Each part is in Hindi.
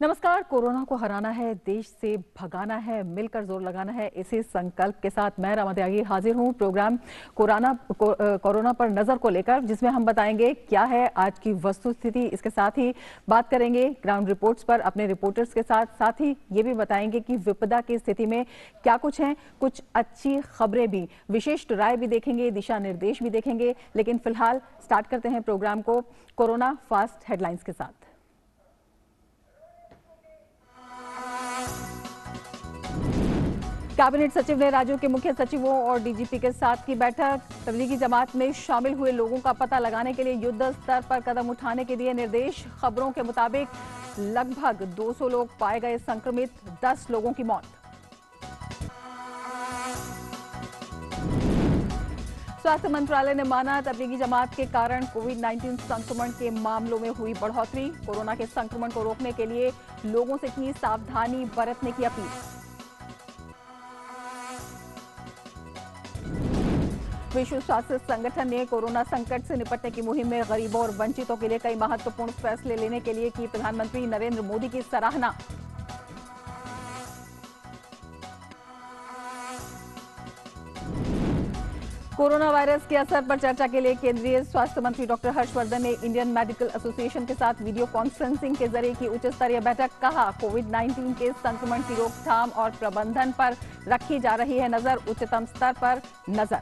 नमस्कार। कोरोना को हराना है, देश से भगाना है, मिलकर जोर लगाना है, इसी संकल्प के साथ मैं रमा त्यागी हाजिर हूं प्रोग्राम कोरोना पर नजर को लेकर, जिसमें हम बताएंगे क्या है आज की वस्तुस्थिति। इसके साथ ही बात करेंगे ग्राउंड रिपोर्ट्स पर अपने रिपोर्टर्स के साथ ही ये भी बताएंगे कि विपदा की स्थिति में क्या कुछ है, कुछ अच्छी खबरें भी, विशिष्ट राय भी देखेंगे, दिशा निर्देश भी देखेंगे। लेकिन फिलहाल स्टार्ट करते हैं प्रोग्राम को कोरोना फास्ट हेडलाइंस के साथ। कैबिनेट सचिव ने राज्यों के मुख्य सचिवों और डीजीपी के साथ की बैठक। तबलीगी जमात में शामिल हुए लोगों का पता लगाने के लिए युद्ध स्तर पर कदम उठाने के दिए निर्देश। खबरों के मुताबिक लगभग 200 लोग पाए गए संक्रमित, 10 लोगों की मौत। स्वास्थ्य मंत्रालय ने माना तबलीगी जमात के कारण कोविड-19 संक्रमण के मामलों में हुई बढ़ोतरी। कोरोना के संक्रमण को रोकने के लिए लोगों से की सावधानी बरतने की अपील। विश्व स्वास्थ्य संगठन ने कोरोना संकट से निपटने की मुहिम में गरीबों और वंचितों के लिए कई महत्वपूर्ण फैसले लेने के लिए की प्रधानमंत्री नरेंद्र मोदी की सराहना। कोरोना वायरस के असर पर चर्चा के लिए केंद्रीय स्वास्थ्य मंत्री डॉक्टर हर्षवर्धन ने इंडियन मेडिकल एसोसिएशन के साथ वीडियो कॉन्फ्रेंसिंग के जरिए की उच्च स्तरीय बैठक। कहा, कोविड-19 के संक्रमण की रोकथाम और प्रबंधन पर रखी जा रही है नजर, उच्चतम स्तर पर नजर।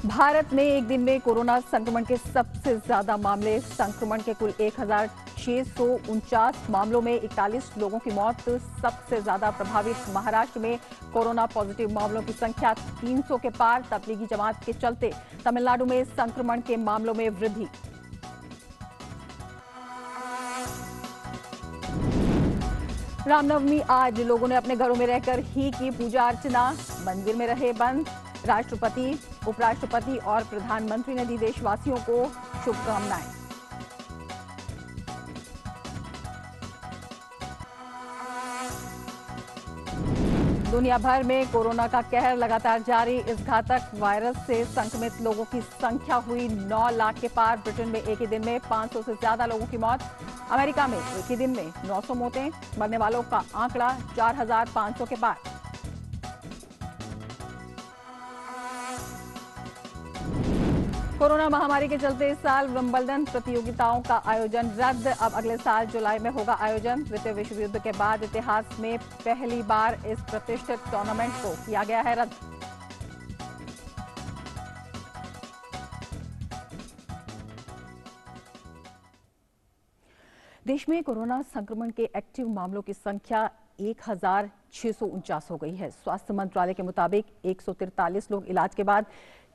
भारत में एक दिन में कोरोना संक्रमण के सबसे ज्यादा मामले। संक्रमण के कुल 1649 मामलों में 41 लोगों की मौत। सबसे ज्यादा प्रभावित महाराष्ट्र में कोरोना पॉजिटिव मामलों की संख्या 300 के पार। तबलीगी जमात के चलते तमिलनाडु में संक्रमण के मामलों में वृद्धि। रामनवमी आज लोगों ने अपने घरों में रहकर ही की पूजा अर्चना, मंदिर में रहे बंद। राष्ट्रपति, उपराष्ट्रपति और प्रधानमंत्री ने दी देशवासियों को शुभकामनाएं। दुनिया भर में कोरोना का कहर लगातार जारी। इस घातक वायरस से संक्रमित लोगों की संख्या हुई 9 लाख के पार। ब्रिटेन में एक ही दिन में 500 से ज्यादा लोगों की मौत। अमेरिका में एक ही दिन में 900 मौतें। मरने वालों का आंकड़ा 4500 के पार। कोरोना महामारी के चलते इस साल विंबलडन प्रतियोगिताओं का आयोजन रद्द। अब अगले साल जुलाई में होगा आयोजन। द्वितीय विश्व युद्ध के बाद इतिहास में पहली बार इस प्रतिष्ठित टूर्नामेंट को किया गया है रद्द। देश में कोरोना संक्रमण के एक्टिव मामलों की संख्या 1649 हो गई है। स्वास्थ्य मंत्रालय के मुताबिक 143 लोग इलाज के बाद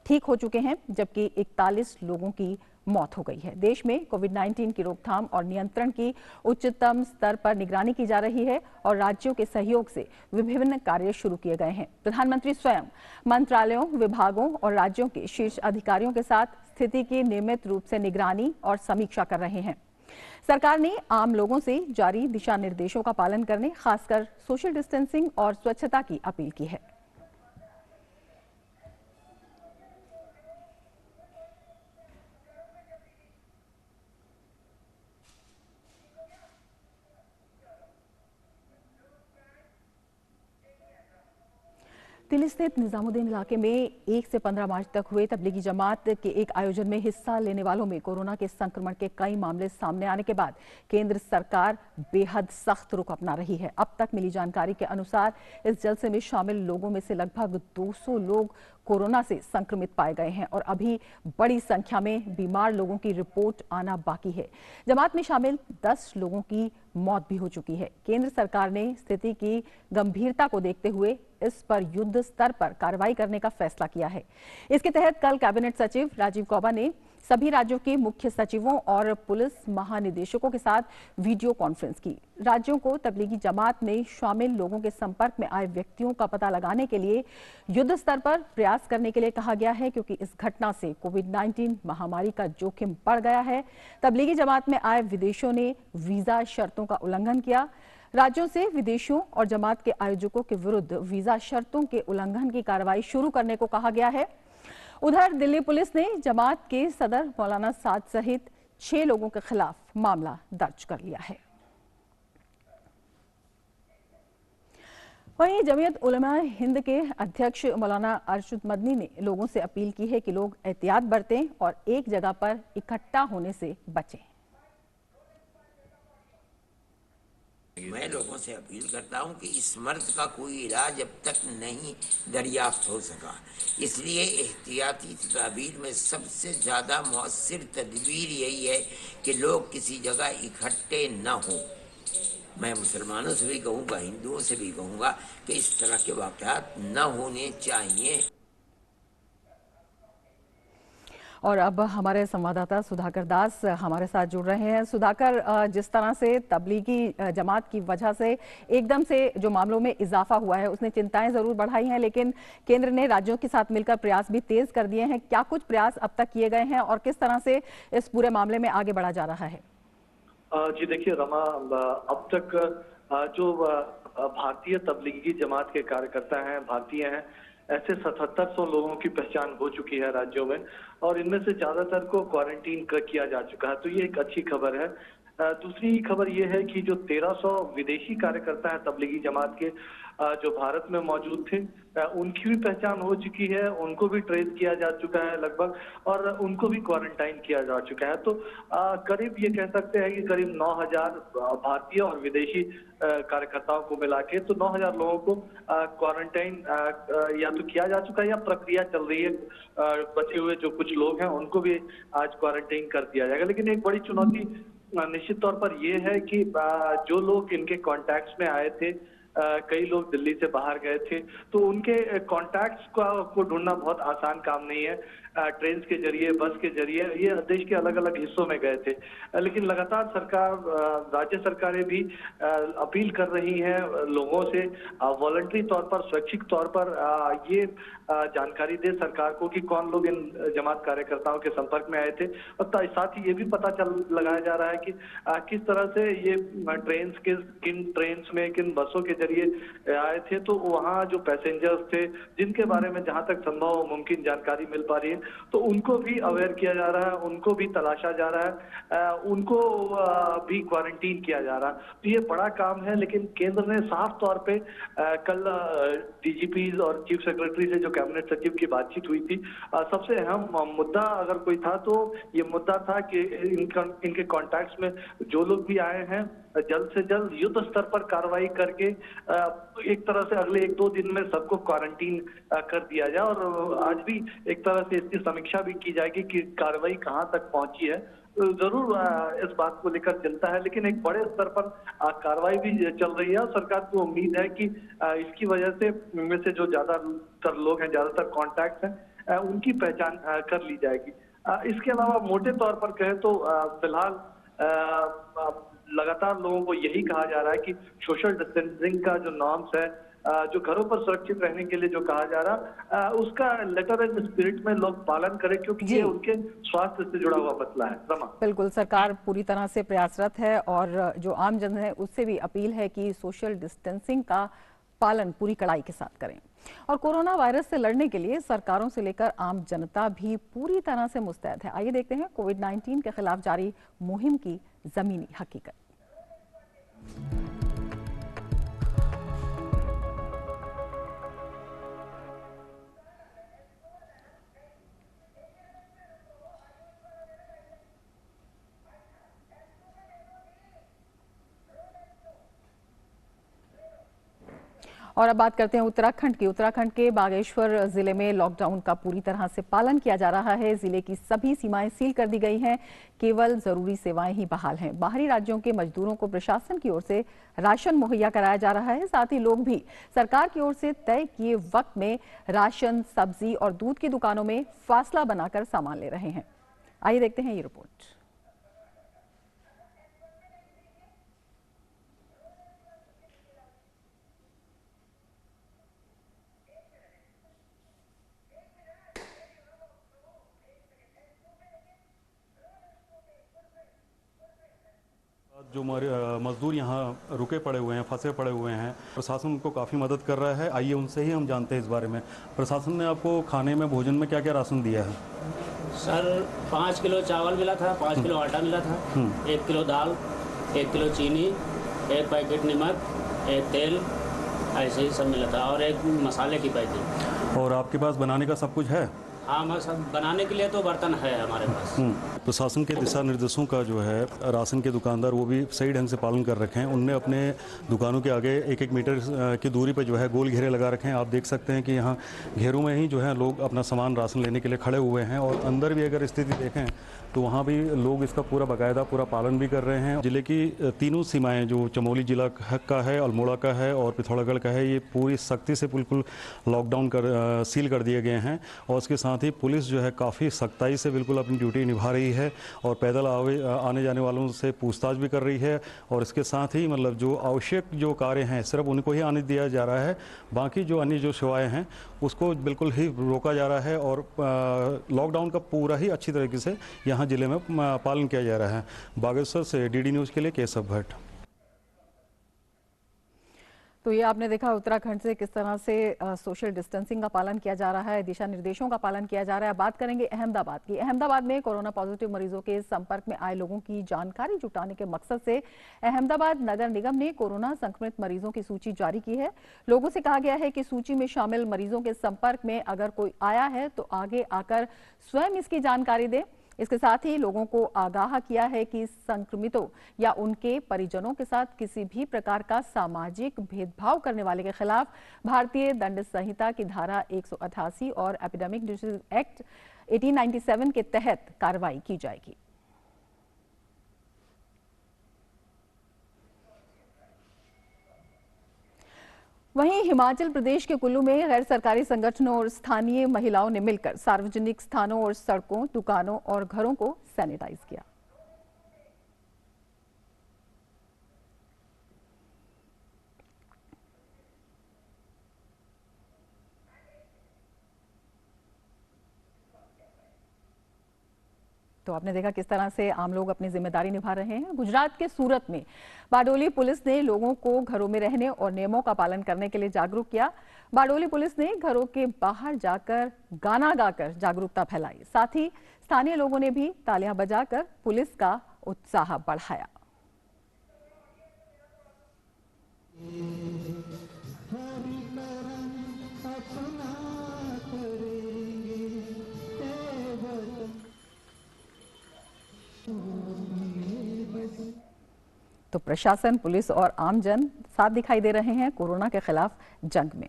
ठीक हो चुके हैं, जबकि 41 लोगों की मौत हो गई है। देश में कोविड-19 की रोकथाम और नियंत्रण की उच्चतम स्तर पर निगरानी की जा रही है और राज्यों के सहयोग से विभिन्न कार्य शुरू किए गए हैं। प्रधानमंत्री स्वयं मंत्रालयों, विभागों और राज्यों के शीर्ष अधिकारियों के साथ स्थिति की नियमित रूप से निगरानी और समीक्षा कर रहे हैं। सरकार ने आम लोगों से जारी दिशा निर्देशों का पालन करने, खासकर सोशल डिस्टेंसिंग और स्वच्छता की अपील की है। दिल्ली स्थित निजामुद्दीन इलाके में 1 से 15 मार्च तक हुए तबलीगी जमात के एक आयोजन में हिस्सा लेने वालों में कोरोना के संक्रमण के कई मामले सामने आने के बाद केंद्र सरकार बेहद सख्त रुख अपना रही है। अब तक मिली जानकारी के अनुसार इस जलसे में शामिल लोगों में से लगभग 200 लोग कोरोना से संक्रमित पाए गए हैं और अभी बड़ी संख्या में बीमार लोगों की रिपोर्ट आना बाकी है। जमात में शामिल 10 लोगों की मौत भी हो चुकी है। केंद्र सरकार ने स्थिति की गंभीरता को देखते हुए इस पर युद्ध स्तर पर कार्रवाई करने का फैसला किया है। इसके तहत कल कैबिनेट सचिव राजीव गौबा ने सभी राज्यों के मुख्य सचिवों और पुलिस महानिदेशकों के साथ वीडियो कॉन्फ्रेंस की। राज्यों को तबलीगी जमात में शामिल लोगों के संपर्क में आए व्यक्तियों का पता लगाने के लिए युद्ध स्तर पर प्रयास करने के लिए कहा गया है, क्योंकि इस घटना से कोविड-19 महामारी का जोखिम बढ़ गया है। तबलीगी जमात में आए विदेशियों ने वीजा शर्तों का उल्लंघन किया। राज्यों से विदेशियों और जमात के आयोजकों के विरुद्ध वीजा शर्तों के उल्लंघन की कार्रवाई शुरू करने को कहा गया है। उधर दिल्ली पुलिस ने जमात के सदर मौलाना साद सहित 6 लोगों के खिलाफ मामला दर्ज कर लिया है। वहीं जमीयत उलमा हिंद के अध्यक्ष मौलाना अरशद मदनी ने लोगों से अपील की है कि लोग एहतियात बरतें और एक जगह पर इकट्ठा होने से बचें। मैं लोगों से अपील करता हूं कि इस मर्ज का कोई इलाज अब तक नहीं दरियाफ्त हो सका, इसलिए एहतियाती तदबीर में सबसे ज़्यादा मौसर तदबीर यही है कि लोग किसी जगह इकट्ठे न हों। मैं मुसलमानों से भी कहूँगा, हिंदुओं से भी कहूँगा कि इस तरह के वाक़यात न होने चाहिए। और अब हमारे संवाददाता सुधाकर दास हमारे साथ जुड़ रहे हैं। सुधाकर, जिस तरह से तबलीगी जमात की वजह से एकदम से जो मामलों में इजाफा हुआ है उसने चिंताएं जरूर बढ़ाई हैं, लेकिन केंद्र ने राज्यों के साथ मिलकर प्रयास भी तेज कर दिए हैं। क्या कुछ प्रयास अब तक किए गए हैं और किस तरह से इस पूरे मामले में आगे बढ़ा जा रहा है? जी देखिए रमा, अब तक जो भारतीय तबलीगी जमात के कार्यकर्ता हैं, भारतीय हैं, ऐसे 7700 लोगों की पहचान हो चुकी है राज्यों में, और इनमें से ज्यादातर को क्वारंटीन किया जा चुका है। तो ये एक अच्छी खबर है। दूसरी खबर ये है कि जो 1300 विदेशी कार्यकर्ता हैं तबलीगी जमात के, जो भारत में मौजूद थे, उनकी भी पहचान हो चुकी है, उनको भी ट्रेस किया जा चुका है लगभग, और उनको भी क्वारंटाइन किया जा चुका है। तो करीब ये कह सकते हैं कि करीब 9000 भारतीय और विदेशी कार्यकर्ताओं को मिला के तो 9000 लोगों को क्वारंटाइन या तो किया जा चुका है या प्रक्रिया चल रही है। बचे हुए जो कुछ लोग हैं उनको भी आज क्वारंटाइन कर दिया जाएगा। लेकिन एक बड़ी चुनौती निश्चित तौर पर यह है कि जो लोग इनके कॉन्टैक्ट्स में आए थे, कई लोग दिल्ली से बाहर गए थे, तो उनके कॉन्टैक्ट्स को ढूंढना बहुत आसान काम नहीं है। ट्रेन के जरिए, बस के जरिए, ये देश के अलग अलग हिस्सों में गए थे। लेकिन लगातार सरकार, राज्य सरकारें भी अपील कर रही हैं लोगों से, वॉलंटरी तौर पर, स्वैच्छिक तौर पर ये जानकारी दे सरकार को कि कौन लोग इन जमात कार्यकर्ताओं के संपर्क में आए थे। और साथ ही ये भी पता लगाया जा रहा है कि किस तरह से ये किन ट्रेन में, किन बसों के जरिए आए थे। तो वहाँ जो पैसेंजर्स थे, जिनके बारे में जहां तक संभव मुमकिन जानकारी मिल पा रही है, तो उनको भी अवेयर किया जा रहा है, उनको भी तलाशा जा रहा है, उनको भी क्वारंटीन किया जा रहा है। तो ये बड़ा काम है। लेकिन केंद्र ने साफ तौर पे कल डीजीपी और चीफ सेक्रेटरी से जो कैबिनेट सचिव की बातचीत हुई थी, सबसे अहम मुद्दा अगर कोई था तो ये मुद्दा था कि इनके कॉन्टैक्ट्स में जो लोग भी आए हैं, जल्द से जल्द युद्ध स्तर पर कार्रवाई करके एक तरह से अगले 1-2 दिन में सबको क्वारंटीन कर दिया जाए। और आज भी एक तरह से इसकी समीक्षा भी की जाएगी कि कार्रवाई कहां तक पहुंची है। जरूर इस बात को लेकर चिंता है, लेकिन एक बड़े स्तर पर कार्रवाई भी चल रही है और सरकार को उम्मीद है कि इसकी वजह से इनमें से जो ज्यादातर लोग हैं, ज्यादातर कॉन्टैक्ट हैं, उनकी पहचान कर ली जाएगी। इसके अलावा मोटे तौर पर कहें तो फिलहाल लगातार लोगों को यही कहा जा रहा है कि सोशल डिस्टेंसिंग का जो नॉर्म्स है, जो घरों पर सुरक्षित रहने के लिए जो कहा जा रहा, उसका लेटर एंड स्पिरिट में लोग पालन करें, क्योंकि ये उनके स्वास्थ्य से जुड़ा हुआ मसला है। रमा, बिल्कुल, सरकार पूरी तरह से प्रयासरत है और जो आम जन है उससे भी अपील है कि सोशल डिस्टेंसिंग का पालन पूरी कड़ाई के साथ करें। और कोरोना वायरस से लड़ने के लिए सरकारों से लेकर आम जनता भी पूरी तरह से मुस्तैद है। आइए देखते हैं कोविड-19 के खिलाफ जारी मुहिम की जमीनी हकीकत। और अब बात करते हैं उत्तराखंड की। उत्तराखंड के बागेश्वर जिले में लॉकडाउन का पूरी तरह से पालन किया जा रहा है। जिले की सभी सीमाएं सील कर दी गई हैं, केवल जरूरी सेवाएं ही बहाल हैं। बाहरी राज्यों के मजदूरों को प्रशासन की ओर से राशन मुहैया कराया जा रहा है। साथ ही लोग भी सरकार की ओर से तय किए वक्त में राशन, सब्जी और दूध की दुकानों में फासला बनाकर सामान ले रहे हैं। आइए देखते हैं ये रिपोर्ट। जो मजदूर यहाँ रुके पड़े हुए हैं, फंसे पड़े हुए हैं, प्रशासन उनको काफ़ी मदद कर रहा है। आइए उनसे ही हम जानते हैं इस बारे में। प्रशासन ने आपको खाने में, भोजन में क्या क्या राशन दिया है? सर 5 किलो चावल मिला था, 5 किलो आटा मिला था, 1 किलो दाल, 1 किलो चीनी, 1 पैकेट नमक, 1 तेल, ऐसे ही सब मिला था, और 1 मसाले की पैकेट। और आपके पास बनाने का सब कुछ है? हाँ, सब बनाने के लिए तो बर्तन है हमारे पास। प्रशासन के दिशा निर्देशों का जो है राशन के दुकानदार वो भी सही ढंग से पालन कर रखे हैं। उनने अपने दुकानों के आगे 1-1 मीटर की दूरी पर जो है गोल घेरे लगा रखे हैं। आप देख सकते हैं कि यहाँ घेरों में ही जो है लोग अपना सामान राशन लेने के लिए खड़े हुए हैं, और अंदर भी अगर स्थिति देखें तो वहाँ भी लोग इसका बाकायदा पूरा पालन भी कर रहे हैं। जिले की तीनों सीमाएँ, जो चमोली जिला का है, अल्मोड़ा का है और पिथौरागढ़ का है, ये पूरी सख्ती से बिल्कुल लॉकडाउन सील कर दिए गए हैं। और उसके साथ ही पुलिस जो है काफ़ी सख्ताई से बिल्कुल अपनी ड्यूटी निभा रही है, और पैदल आने जाने वालों से पूछताछ भी कर रही है। और इसके साथ ही मतलब जो आवश्यक जो कार्य हैं सिर्फ उनको ही आने दिया जा रहा है, बाकी जो अन्य जो सेवाएं हैं उसको बिल्कुल ही रोका जा रहा है। और लॉकडाउन का पूरा ही अच्छी तरीके से यहाँ जिले में पालन किया जा रहा है। बागेश्वर से डीडी न्यूज़ के लिए केशव भट्ट। तो ये आपने देखा उत्तराखंड से किस तरह से सोशल डिस्टेंसिंग का पालन किया जा रहा है, दिशा निर्देशों का पालन किया जा रहा है। बात करेंगे अहमदाबाद की। अहमदाबाद में कोरोना पॉजिटिव मरीजों के संपर्क में आए लोगों की जानकारी जुटाने के मकसद से अहमदाबाद नगर निगम ने कोरोना संक्रमित मरीजों की सूची जारी की है। लोगों से कहा गया है कि सूची में शामिल मरीजों के संपर्क में अगर कोई आया है तो आगे आकर स्वयं इसकी जानकारी दे। इसके साथ ही लोगों को आगाह किया है कि संक्रमितों या उनके परिजनों के साथ किसी भी प्रकार का सामाजिक भेदभाव करने वाले के खिलाफ भारतीय दंड संहिता की धारा 188 और एपिडेमिक डिजीज एक्ट 1897 के तहत कार्रवाई की जाएगी। वहीं हिमाचल प्रदेश के कुल्लू में गैर सरकारी संगठनों और स्थानीय महिलाओं ने मिलकर सार्वजनिक स्थानों और सड़कों, दुकानों और घरों को सैनिटाइज किया। तो आपने देखा किस तरह से आम लोग अपनी जिम्मेदारी निभा रहे हैं। गुजरात के सूरत में बारडोली पुलिस ने लोगों को घरों में रहने और नियमों का पालन करने के लिए जागरूक किया। बारडोली पुलिस ने घरों के बाहर जाकर गाना गाकर जागरूकता फैलाई। साथ ही स्थानीय लोगों ने भी तालियां बजाकर पुलिस का उत्साह बढ़ाया। तो प्रशासन, पुलिस और आमजन साथ दिखाई दे रहे हैं कोरोना के खिलाफ जंग में।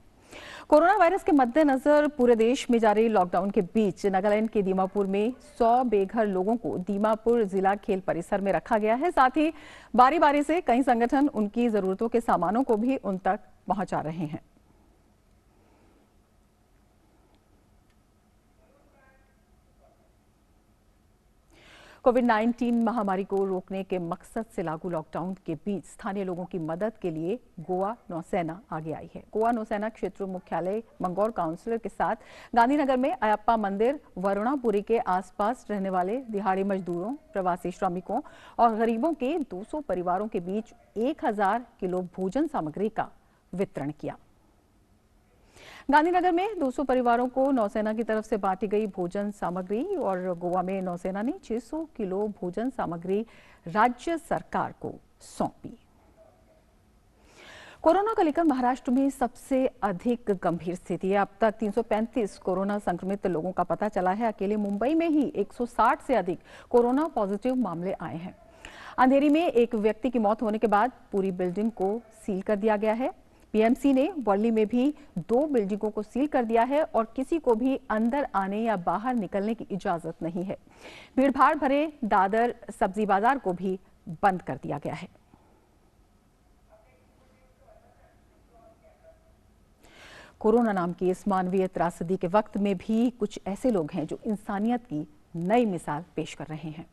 कोरोना वायरस के मद्देनजर पूरे देश में जारी लॉकडाउन के बीच नागालैंड के दीमापुर में 100 बेघर लोगों को दीमापुर जिला खेल परिसर में रखा गया है। साथ ही बारी बारी से कई संगठन उनकी जरूरतों के सामानों को भी उन तक पहुंचा रहे हैं। कोविड-19 महामारी को रोकने के मकसद से लागू लॉकडाउन के बीच स्थानीय लोगों की मदद के लिए गोवा नौसेना आगे आई है। गोवा नौसेना क्षेत्र मुख्यालय मंगौर काउंसिलर के साथ गांधीनगर में अयप्पा मंदिर, वरुणापुरी के आसपास रहने वाले दिहाड़ी मजदूरों, प्रवासी श्रमिकों और गरीबों के 200 परिवारों के बीच 1000 किलो भोजन सामग्री का वितरण किया। गांधीनगर में 200 परिवारों को नौसेना की तरफ से बांटी गई भोजन सामग्री और गोवा में नौसेना ने 600 किलो भोजन सामग्री राज्य सरकार को सौंपी। कोरोना को लेकर महाराष्ट्र में सबसे अधिक गंभीर स्थिति है। अब तक 335 कोरोना संक्रमित लोगों का पता चला है। अकेले मुंबई में ही 160 से अधिक कोरोना पॉजिटिव मामले आए हैं। अंधेरी में एक व्यक्ति की मौत होने के बाद पूरी बिल्डिंग को सील कर दिया गया है। पीएमसी ने वर्ली में भी 2 बिल्डिंगों को सील कर दिया है और किसी को भी अंदर आने या बाहर निकलने की इजाजत नहीं है। भीड़भाड़ भरे दादर सब्जी बाजार को भी बंद कर दिया गया है। कोरोना नाम की इस मानवीय त्रासदी के वक्त में भी कुछ ऐसे लोग हैं जो इंसानियत की नई मिसाल पेश कर रहे हैं।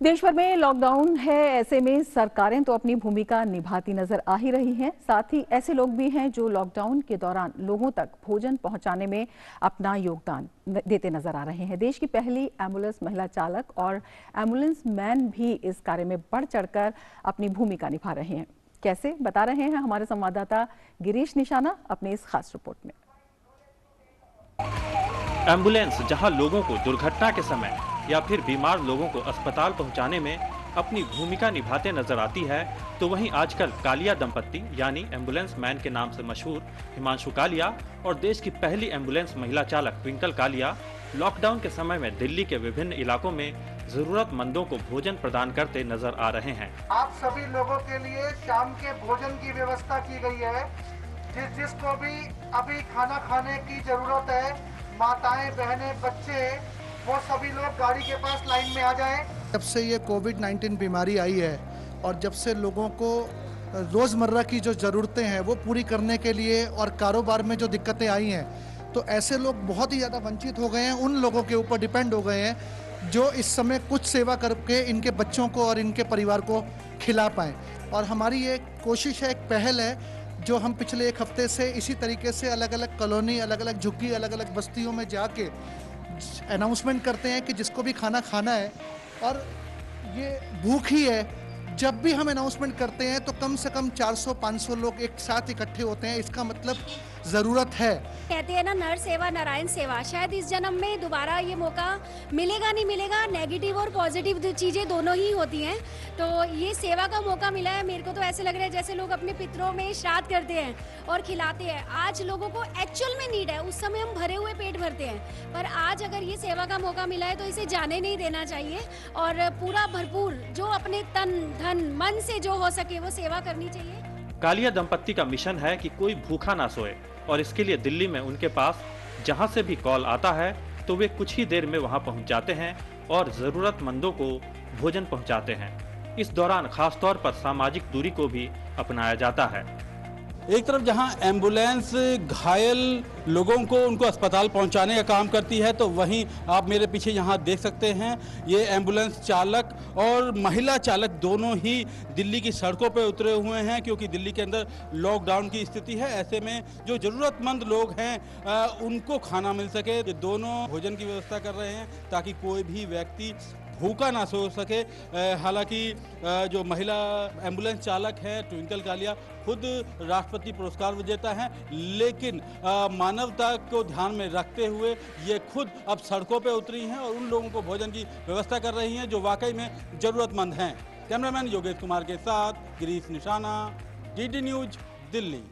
देश भर में लॉकडाउन है, ऐसे में सरकारें तो अपनी भूमिका निभाती नजर आ ही रही हैं। साथ ही ऐसे लोग भी हैं जो लॉकडाउन के दौरान लोगों तक भोजन पहुंचाने में अपना योगदान देते नजर आ रहे हैं। देश की पहली एम्बुलेंस महिला चालक और एम्बुलेंस मैन भी इस कार्य में बढ़ चढ़कर अपनी भूमिका निभा रहे हैं। कैसे, बता रहे हैं हमारे संवाददाता गिरीश निशाना अपने इस खास रिपोर्ट में। एम्बुलेंस जहां लोगों को दुर्घटना के समय या फिर बीमार लोगों को अस्पताल पहुंचाने में अपनी भूमिका निभाते नजर आती है, तो वहीं आजकल कालिया दंपत्ति यानी एम्बुलेंस मैन के नाम से मशहूर हिमांशु कालिया और देश की पहली एम्बुलेंस महिला चालक ट्विंकल कालिया लॉकडाउन के समय में दिल्ली के विभिन्न इलाकों में जरूरतमंदों को भोजन प्रदान करते नजर आ रहे हैं। आप सभी लोगों के लिए शाम के भोजन की व्यवस्था की गई है। जिसको भी अभी खाना खाने की जरूरत है, माताएं, बहनें, बच्चे, वो सभी लोग गाड़ी के पास लाइन में आ जाएं। जब से ये कोविड-19 बीमारी आई है और जब से लोगों को रोज़मर्रा की जो ज़रूरतें हैं वो पूरी करने के लिए और कारोबार में जो दिक्कतें आई हैं, तो ऐसे लोग बहुत ही ज़्यादा वंचित हो गए हैं। उन लोगों के ऊपर डिपेंड हो गए हैं जो इस समय कुछ सेवा करके इनके बच्चों को और इनके परिवार को खिला पाएँ। और हमारी ये कोशिश है, एक पहल है, जो हम पिछले एक हफ्ते से इसी तरीके से अलग अलग कॉलोनी, अलग अलग झुग्गी, अलग अलग बस्तियों में जाके अनाउंसमेंट करते हैं कि जिसको भी खाना खाना है और ये भूख ही है। जब भी हम अनाउंसमेंट करते हैं तो कम से कम 400-500 लोग एक साथ इकट्ठे होते हैं। इसका मतलब ज़रूरत है। कहते हैं ना, नर सेवा नारायण सेवा। शायद इस जन्म में दोबारा ये मौका मिलेगा नहीं मिलेगा। नेगेटिव और पॉजिटिव चीज़ें दोनों ही होती हैं, तो ये सेवा का मौका मिला है। मेरे को तो ऐसे लग रहा है जैसे लोग अपने पितरों में श्राद्ध करते हैं और खिलाते हैं। आज लोगों को एक्चुअल में नीड है, उस समय हम भरे हुए पेट भरते हैं, पर आज अगर ये सेवा का मौका मिला है तो इसे जाने नहीं देना चाहिए और पूरा भरपूर जो अपने तन धन मन से जो हो सके वो सेवा करनी चाहिए। कालिया दंपत्ति का मिशन है कि कोई भूखा ना सोए और इसके लिए दिल्ली में उनके पास जहां से भी कॉल आता है तो वे कुछ ही देर में वहां पहुंच जाते हैं और जरूरतमंदों को भोजन पहुंचाते हैं। इस दौरान खास तौर पर सामाजिक दूरी को भी अपनाया जाता है। एक तरफ जहां एम्बुलेंस घायल लोगों को उनको अस्पताल पहुंचाने का काम करती है, तो वहीं आप मेरे पीछे यहां देख सकते हैं ये एम्बुलेंस चालक और महिला चालक दोनों ही दिल्ली की सड़कों पर उतरे हुए हैं, क्योंकि दिल्ली के अंदर लॉकडाउन की स्थिति है। ऐसे में जो ज़रूरतमंद लोग हैं उनको खाना मिल सके। ये दोनों भोजन की व्यवस्था कर रहे हैं ताकि कोई भी व्यक्ति भूखा ना सो सके। हालांकि जो महिला एम्बुलेंस चालक है ट्विंकल कालिया खुद राष्ट्रपति पुरस्कार विजेता हैं, लेकिन मानवता को ध्यान में रखते हुए ये खुद अब सड़कों पे उतरी हैं और उन लोगों को भोजन की व्यवस्था कर रही हैं जो वाकई में ज़रूरतमंद हैं। कैमरामैन योगेश कुमार के साथ गिरीश निशाना, DD न्यूज, दिल्ली।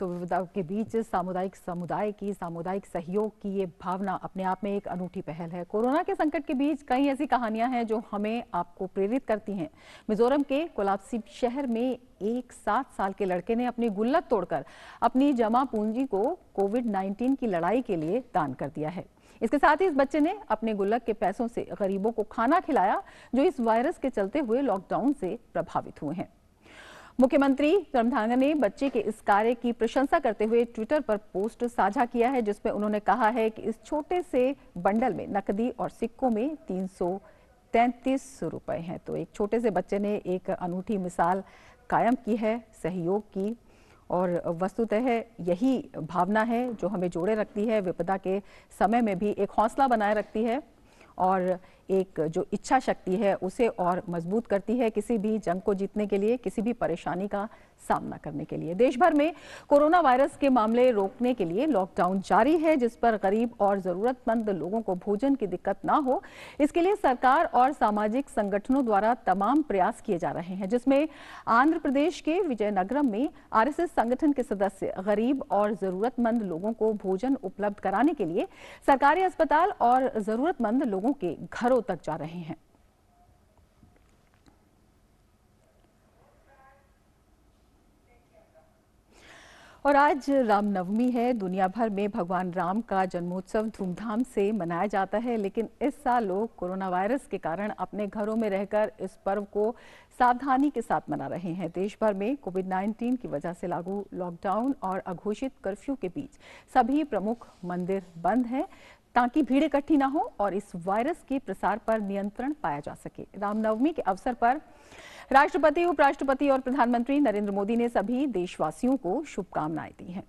तो विविधता के बीच समुदाय की सामुदायिक सहयोग की ये भावना अपने आप में एक अनूठी पहल है। कोरोना के संकट के बीच कई ऐसी कहानियां हैं जो हमें आपको प्रेरित करती हैं। मिजोरम के कोलासिब शहर में एक 7 साल के लड़के ने अपनी गुल्लक तोड़कर अपनी जमा पूंजी को कोविड-19 की लड़ाई के लिए दान कर दिया है। इसके साथ ही इस बच्चे ने अपने गुल्लक के पैसों से गरीबों को खाना खिलाया जो इस वायरस के चलते हुए लॉकडाउन से प्रभावित हुए हैं। मुख्यमंत्री कर्मथांगा ने बच्चे के इस कार्य की प्रशंसा करते हुए ट्विटर पर पोस्ट साझा किया है, जिसमें उन्होंने कहा है कि इस छोटे से बंडल में नकदी और सिक्कों में 333 रुपए हैं। तो एक छोटे से बच्चे ने एक अनूठी मिसाल कायम की है सहयोग की, और वस्तुतः यही भावना है जो हमें जोड़े रखती है, विपदा के समय में भी एक हौसला बनाए रखती है और एक जो इच्छा शक्ति है उसे और मजबूत करती है किसी भी जंग को जीतने के लिए, किसी भी परेशानी का सामना करने के लिए। देश भर में कोरोना वायरस के मामले रोकने के लिए लॉकडाउन जारी है, जिस पर गरीब और जरूरतमंद लोगों को भोजन की दिक्कत ना हो, इसके लिए सरकार और सामाजिक संगठनों द्वारा तमाम प्रयास किए जा रहे हैं, जिसमें आंध्र प्रदेश के विजयनगरम में RSS संगठन के सदस्य गरीब और जरूरतमंद लोगों को भोजन उपलब्ध कराने के लिए सरकारी अस्पताल और जरूरतमंद लोगों के घरों तक जा रहे हैं। और आज रामनवमी है। दुनिया भर में भगवान राम का जन्मोत्सव धूमधाम से मनाया जाता है, लेकिन इस साल लोग कोरोना वायरस के कारण अपने घरों में रहकर इस पर्व को सावधानी के साथ मना रहे हैं। देश भर में कोविड-19 की वजह से लागू लॉकडाउन और अघोषित कर्फ्यू के बीच सभी प्रमुख मंदिर बंद हैं। ताकि भीड़ इकट्ठी न हो और इस वायरस के प्रसार पर नियंत्रण पाया जा सके। रामनवमी के अवसर पर राष्ट्रपति, उपराष्ट्रपति और प्रधानमंत्री नरेंद्र मोदी ने सभी देशवासियों को शुभकामनाएं दी हैं।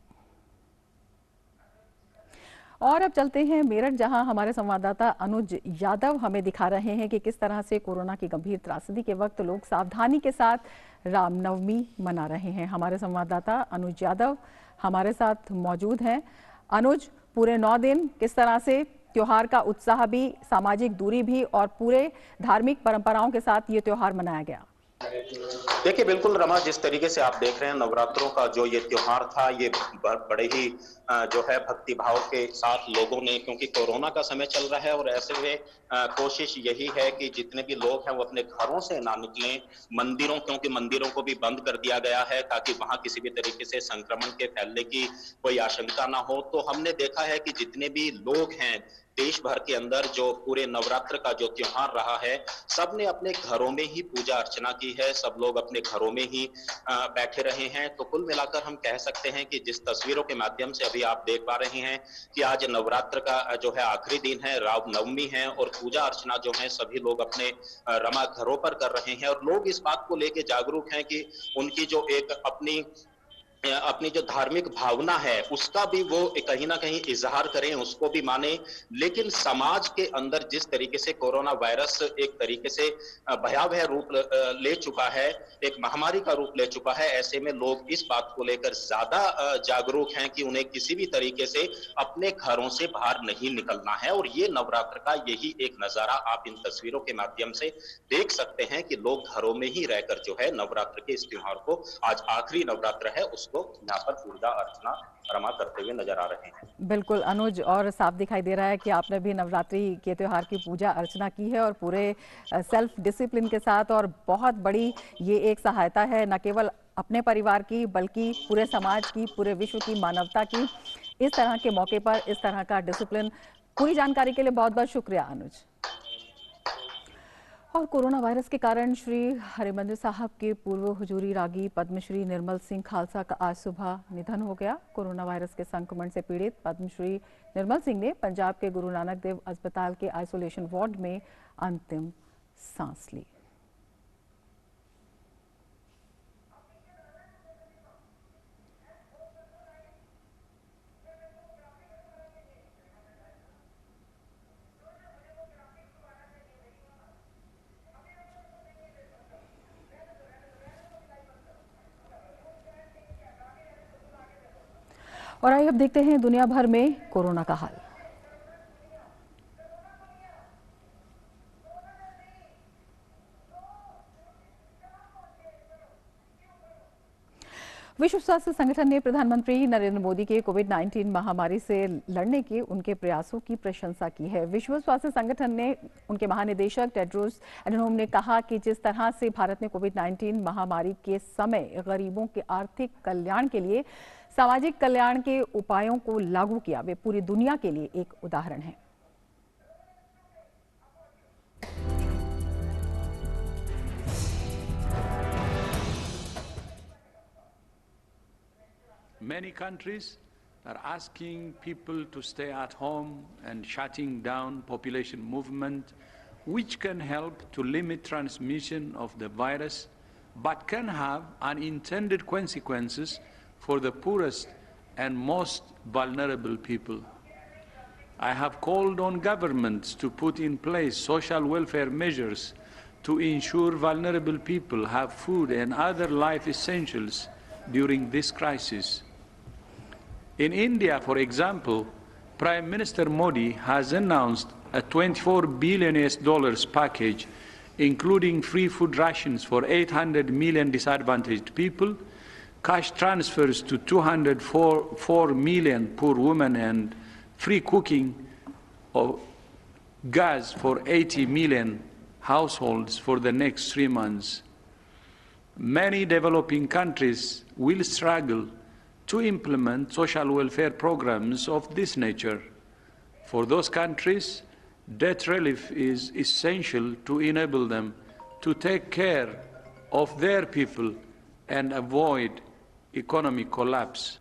और अब चलते हैं मेरठ, जहां हमारे संवाददाता अनुज यादव हमें दिखा रहे हैं कि किस तरह से कोरोना की गंभीर त्रासदी के वक्त लोग सावधानी के साथ रामनवमी मना रहे हैं। हमारे संवाददाता अनुज यादव हमारे साथ मौजूद हैं। अनुज, पूरे 9 दिन किस तरह से त्योहार का उत्साह भी, सामाजिक दूरी भी और पूरे धार्मिक परंपराओं के साथ ये त्योहार मनाया गया? देखिए, बिल्कुल रमा, जिस तरीके से आप देख रहे हैं नवरात्रों का जो ये त्योहार था, ये बड़े ही जो है भक्ति भाव के साथ लोगों ने, क्योंकि कोरोना का समय चल रहा है और ऐसे में कोशिश यही है कि जितने भी लोग हैं वो अपने घरों से ना निकलें मंदिरों, क्योंकि मंदिरों को भी बंद कर दिया गया है ताकि वहां किसी भी तरीके से संक्रमण के फैलने की कोई आशंका ना हो। तो हमने देखा है कि जितने भी लोग हैं देश भर के अंदर, जो पूरे नवरात्र का जो त्योहार रहा है, सबने अपने घरों में ही पूजा अर्चना की है, सब लोग अपने घरों में ही बैठे रहे हैं। तो कुल मिलाकर हम कह सकते हैं कि जिस तस्वीरों के माध्यम से अभी आप देख पा रहे हैं कि आज नवरात्र का जो है आखिरी दिन है, रामनवमी है और पूजा अर्चना जो है सभी लोग अपने रमा घरों पर कर रहे हैं और लोग इस बात को लेकर जागरूक हैं कि उनकी जो एक अपनी जो धार्मिक भावना है उसका भी वो कहीं ना कहीं इजहार करें, उसको भी माने। लेकिन समाज के अंदर जिस तरीके से कोरोना वायरस एक तरीके से भयावह रूप ले चुका है, एक महामारी का रूप ले चुका है, ऐसे में लोग इस बात को लेकर ज्यादा जागरूक हैं कि उन्हें किसी भी तरीके से अपने घरों से बाहर नहीं निकलना है। और ये नवरात्र का यही एक नजारा आप इन तस्वीरों के माध्यम से देख सकते हैं कि लोग घरों में ही रहकर जो है नवरात्र के इस त्योहार को, आज आखिरी नवरात्र है, उसको यहाँ पर पूजा अर्चना रमा करते हुए नजर आ रहे हैं। बिल्कुल अनुज, और साफ दिखाई दे रहा है कि आपने भी नवरात्रि के त्योहार की पूजा अर्चना की है और पूरे सेल्फ डिसिप्लिन के साथ, और बहुत बड़ी ये एक सहायता है न केवल अपने परिवार की बल्कि पूरे समाज की, पूरे विश्व की, मानवता की। इस तरह के मौके पर इस तरह का डिसिप्लिन। पूरी जानकारी के लिए बहुत बहुत शुक्रिया अनुज। और कोरोना वायरस के कारण श्री हरिमंदिर साहब के पूर्व हुजूरी रागी पद्मश्री निर्मल सिंह खालसा का आज सुबह निधन हो गया। कोरोना वायरस के संक्रमण से पीड़ित पद्मश्री निर्मल सिंह ने पंजाब के गुरु नानक देव अस्पताल के आइसोलेशन वार्ड में अंतिम सांस ली। और आइए अब देखते हैं दुनिया भर में कोरोना का हाल। विश्व स्वास्थ्य संगठन ने प्रधानमंत्री नरेंद्र मोदी के कोविड-19 महामारी से लड़ने के उनके प्रयासों की प्रशंसा की है। विश्व स्वास्थ्य संगठन ने उनके महानिदेशक टेड्रोस एडनोम ने कहा कि जिस तरह से भारत ने कोविड-19 महामारी के समय गरीबों के आर्थिक कल्याण के लिए सामाजिक कल्याण के उपायों को लागू किया, वे पूरी दुनिया के लिए एक उदाहरण है। Many countries are asking people to stay at home and shutting down population movement, which can help to limit transmission of the virus, but can have unintended consequences for the poorest and most vulnerable people. I have called on governments to put in place social welfare measures to ensure vulnerable people have food and other life essentials during this crisis. In India, for example, Prime Minister Modi has announced a $24 billion package, including free food rations for 800 million disadvantaged people, cash transfers to 204 million poor women, and free cooking of gas for 80 million households for the next 3 months. Many developing countries will struggle to implement social welfare programs of this nature. For those countries, debt relief is essential to enable them to take care of their people and avoid economic collapse.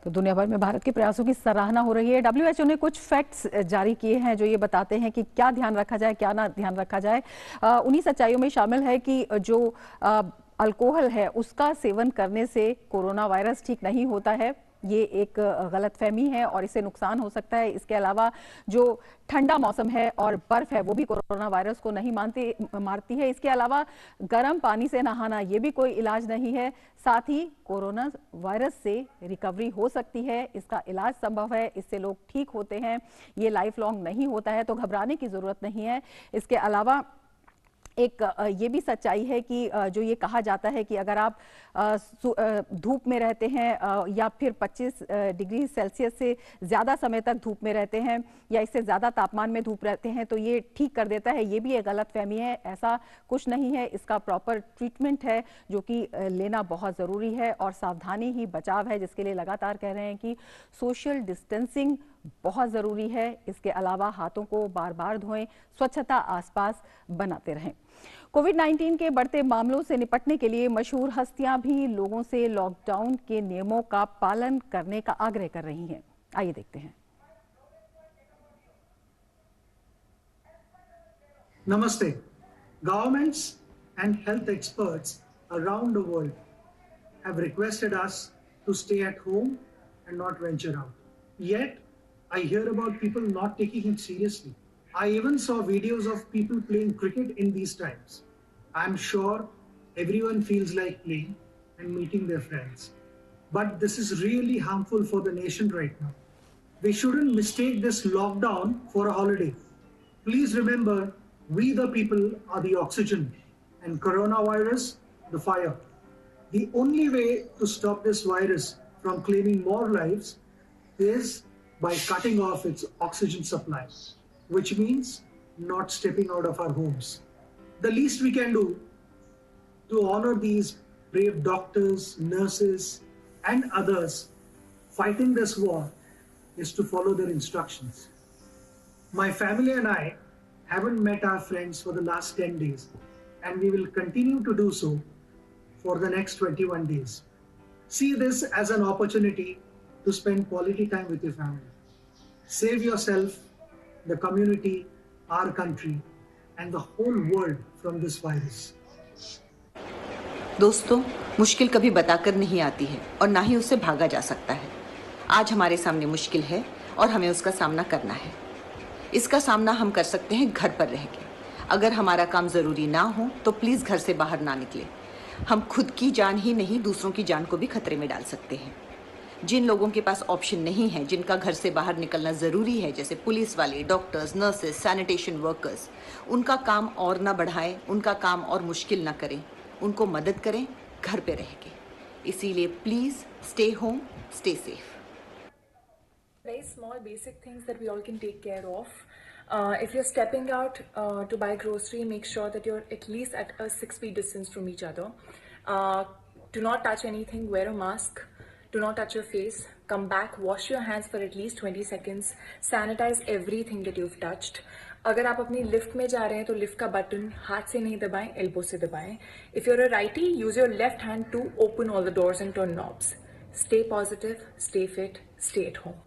तो दुनिया भर में भारत के प्रयासों की सराहना हो रही है। WHO ने कुछ फैक्ट्स जारी किए हैं जो ये बताते हैं कि क्या ध्यान रखा जाए, क्या ना ध्यान रखा जाए। उन्हीं सच्चाइयों में शामिल है कि जो अल्कोहल है उसका सेवन करने से कोरोना वायरस ठीक नहीं होता है। ये एक गलतफहमी है और इससे नुकसान हो सकता है। इसके अलावा जो ठंडा मौसम है और बर्फ है वो भी कोरोना वायरस को नहीं मारती है। इसके अलावा गर्म पानी से नहाना ये भी कोई इलाज नहीं है। साथ ही कोरोना वायरस से रिकवरी हो सकती है, इसका इलाज संभव है, इससे लोग ठीक होते हैं। ये लाइफ लॉन्ग नहीं होता है, तो घबराने की जरूरत नहीं है। इसके अलावा एक ये भी सच्चाई है कि जो ये कहा जाता है कि अगर आप धूप में रहते हैं या फिर 25 डिग्री सेल्सियस से ज़्यादा समय तक धूप में रहते हैं या इससे ज़्यादा तापमान में धूप रहते हैं तो ये ठीक कर देता है, ये भी एक गलतफहमी है। ऐसा कुछ नहीं है, इसका प्रॉपर ट्रीटमेंट है जो कि लेना बहुत ज़रूरी है और सावधानी ही बचाव है, जिसके लिए लगातार कह रहे हैं कि सोशल डिस्टेंसिंग बहुत ज़रूरी है। इसके अलावा हाथों को बार बार धोएं, स्वच्छता आसपास बनाते रहें। कोविड-19 के बढ़ते मामलों से निपटने के लिए मशहूर हस्तियां भी लोगों से लॉकडाउन के नियमों का पालन करने का आग्रह कर रही हैं। आइए देखते हैं। Namaste. Governments and health experts around the world have requested us to stay at home and not venture out. Yet, I hear about people not taking it seriously. I even saw videos of people playing cricket in these times. I'm sure everyone feels like playing and meeting their friends. But this is really harmful for the nation right now. We shouldn't mistake this lockdown for a holiday. Please remember, we the people are the oxygen and coronavirus the fire. The only way to stop this virus from claiming more lives is by cutting off its oxygen supply, which means not stepping out of our homes. The least we can do to honor these brave doctors, nurses, and others fighting this war is to follow their instructions. My family and I haven't met our friends for the last 10 days, and we will continue to do so for the next 21 days. See this as an opportunity to spend quality time with your family. Save yourself, the community, our country, and the whole world from this virus. दोस्तों, मुश्किल कभी बताकर नहीं आती है और ना ही उससे भागा जा सकता है। आज हमारे सामने मुश्किल है और हमें उसका सामना करना है। इसका सामना हम कर सकते हैं घर पर रह के। अगर हमारा काम ज़रूरी ना हो तो प्लीज़ घर से बाहर ना निकले। हम खुद की जान ही नहीं, दूसरों की जान को भी खतरे में डाल सकते हैं। जिन लोगों के पास ऑप्शन नहीं है, जिनका घर से बाहर निकलना ज़रूरी है, जैसे पुलिस वाले, डॉक्टर्स, नर्सेस, सैनिटेशन वर्कर्स, उनका काम और ना बढ़ाएं, उनका काम और मुश्किल ना करें, उनको मदद करें घर पे रह के। इसीलिए please stay home, stay safe. Very small basic things that we all can take care of. If you're stepping out to buy grocery, make sure that you're at least at a 6 feet distance from each other. Do not touch anything, wear a mask, do not touch your face, come back, wash your hands for at least 20 seconds, sanitize everything that you've touched. अगर आप अपनी लिफ्ट में जा रहे हैं तो लिफ्ट का बटन हाथ से नहीं दबाएं, एल्बो से दबाएं. If you're a righty, use your left hand to open all the doors and turn knobs. Stay positive, stay fit, stay at home.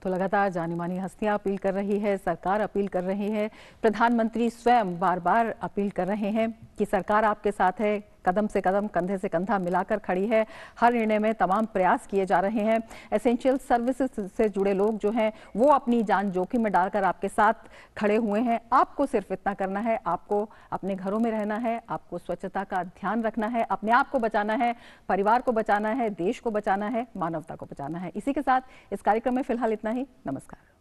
तो लगातार जानी मानी हस्तियां अपील कर रही है, सरकार अपील कर रही है, प्रधानमंत्री स्वयं बार बार अपील कर रहे हैं कि सरकार आपके साथ है, कदम से कदम, कंधे से कंधा मिलाकर खड़ी है। हर निर्णय में तमाम प्रयास किए जा रहे हैं। एसेंशियल सर्विसेज से जुड़े लोग जो हैं वो अपनी जान जोखिम में डालकर आपके साथ खड़े हुए हैं। आपको सिर्फ इतना करना है, आपको अपने घरों में रहना है, आपको स्वच्छता का ध्यान रखना है, अपने आप को बचाना है, परिवार को बचाना है, देश को बचाना है, मानवता को बचाना है। इसी के साथ इस कार्यक्रम में फिलहाल इतना ही। नमस्कार।